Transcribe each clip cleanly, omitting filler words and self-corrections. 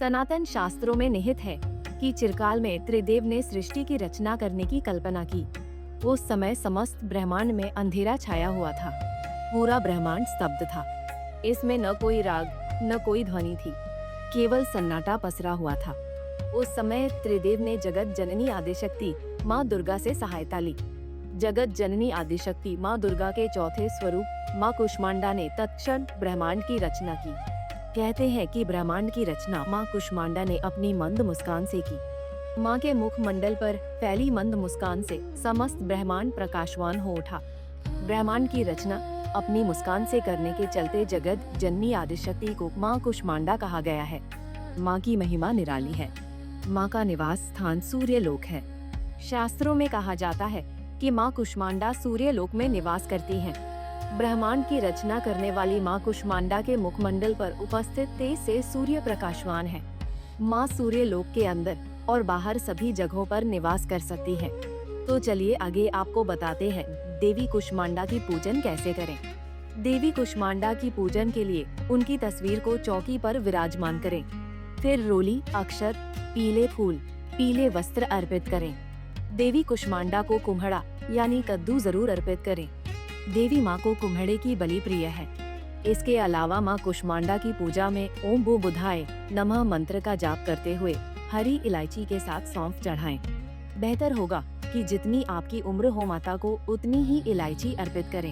सनातन शास्त्रों में निहित है कि चिरकाल में त्रिदेव ने सृष्टि की रचना करने की कल्पना की। उस समय समस्त ब्रह्मांड में अंधेरा छाया हुआ था। पूरा ब्रह्मांड स्तब्ध था। इसमें न कोई राग न कोई ध्वनि थी, केवल सन्नाटा पसरा हुआ था। उस समय त्रिदेव ने जगत जननी आदिशक्ति माँ दुर्गा से सहायता ली। जगत जननी आदिशक्ति माँ दुर्गा के चौथे स्वरूप माँ कुष्मांडा ने तत्क्षण ब्रह्मांड की रचना की। कहते हैं कि ब्रह्मांड की रचना माँ कुष्मांडा ने अपनी मंद मुस्कान से की। माँ के मुख मंडल पर फैली मंद मुस्कान से समस्त ब्रह्मांड प्रकाशवान हो उठा। ब्रह्मांड की रचना अपनी मुस्कान से करने के चलते जगत जननी आदिशक्ति को माँ कुष्मांडा कहा गया है। माँ की महिमा निराली है। माँ का निवास स्थान सूर्यलोक है। शास्त्रों में कहा जाता है कि माँ कुष्मांडा सूर्यलोक में निवास करती हैं। ब्रह्मांड की रचना करने वाली माँ कुष्मांडा के मुखमंडल पर उपस्थित तेज से सूर्य प्रकाशवान है। माँ सूर्यलोक के अंदर और बाहर सभी जगहों पर निवास कर सकती है। तो चलिए आगे आपको बताते हैं देवी कुष्मांडा की पूजन कैसे करें। देवी कुष्मांडा की पूजन के लिए उनकी तस्वीर को चौकी पर विराजमान करें। फिर रोली, अक्षत, पीले फूल, पीले वस्त्र अर्पित करें। देवी कुष्मांडा को कुम्हड़ा यानी कद्दू जरूर अर्पित करें। देवी माँ को कुम्हड़े की बलि प्रिय है। इसके अलावा माँ कुष्मांडा की पूजा में ओम भू बुधाय नमः मंत्र का जाप करते हुए हरी इलायची के साथ सौंफ चढ़ाएं। बेहतर होगा कि जितनी आपकी उम्र हो माता को उतनी ही इलायची अर्पित करें।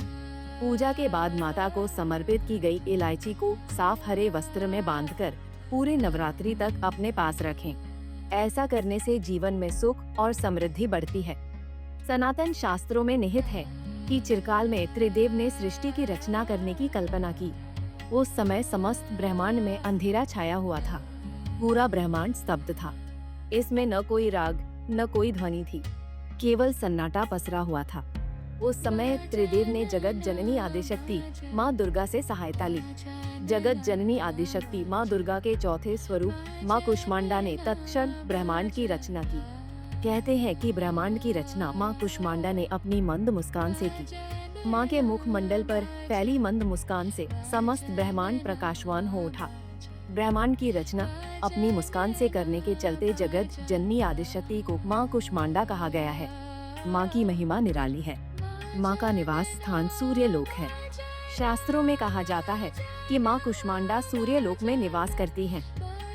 पूजा के बाद माता को समर्पित की गई इलायची को साफ हरे वस्त्र में बांधकर पूरे नवरात्रि तक अपने पास रखें। ऐसा करने से जीवन में सुख और समृद्धि बढ़ती है। सनातन शास्त्रों में निहित है कि चिरकाल में त्रिदेव ने सृष्टि की रचना करने की कल्पना की। उस समय समस्त ब्रह्मांड में अंधेरा छाया हुआ था। पूरा ब्रह्मांड स्तब्ध था। इसमें न कोई राग न कोई ध्वनि थी, केवल सन्नाटा पसरा हुआ था। उस समय त्रिदेव ने जगत जननी आदिशक्ति माँ दुर्गा से सहायता ली। जगत जननी आदिशक्ति माँ दुर्गा के चौथे स्वरूप माँ कुष्मांडा ने तत्क्षण ब्रह्मांड की रचना की। कहते हैं कि ब्रह्मांड की रचना माँ कुष्मांडा ने अपनी मंद मुस्कान से की। माँ के मुख मंडल पर फैली मंद मुस्कान से समस्त ब्रह्मांड प्रकाशवान हो उठा। ब्रह्मांड की रचना अपनी मुस्कान से करने के चलते जगत जननी आदिशक्ति को माँ कुष्मांडा कहा गया है। माँ की महिमा निराली है। माँ का निवास स्थान सूर्यलोक है। शास्त्रों में कहा जाता है कि माँ कुष्मांडा सूर्यलोक में निवास करती हैं।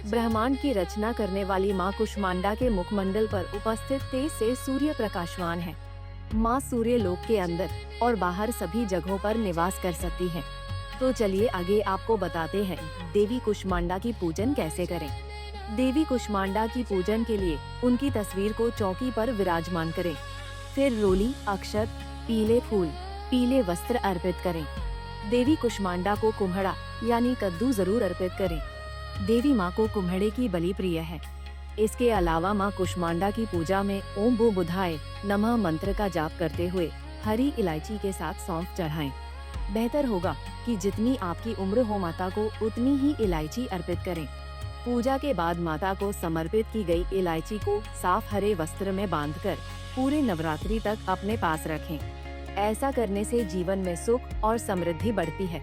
ब्रह्मांड की रचना करने वाली माँ कुष्मांडा के मुखमंडल पर उपस्थित तेज से सूर्य प्रकाशवान है। माँ सूर्यलोक के अंदर और बाहर सभी जगहों पर निवास कर सकती हैं। तो चलिए आगे आपको बताते हैं देवी कुष्मांडा की पूजन कैसे करें। देवी कुष्मांडा की पूजन के लिए उनकी तस्वीर को चौकी पर विराजमान करें। फिर रोली, अक्षत, पीले फूल, पीले वस्त्र अर्पित करें। देवी कुष्मांडा को कुम्हड़ा यानी कद्दू जरूर अर्पित करें। देवी माँ को कुम्हड़े की बलि प्रिय है। इसके अलावा माँ कुष्मांडा की पूजा में ओम भू बुधाय नमः मंत्र का जाप करते हुए हरी इलायची के साथ सौंफ चढ़ाएं। बेहतर होगा कि जितनी आपकी उम्र हो माता को उतनी ही इलायची अर्पित करें। पूजा के बाद माता को समर्पित की गई इलायची को साफ हरे वस्त्र में बांधकर पूरे नवरात्रि तक अपने पास रखें। ऐसा करने से जीवन में सुख और समृद्धि बढ़ती है।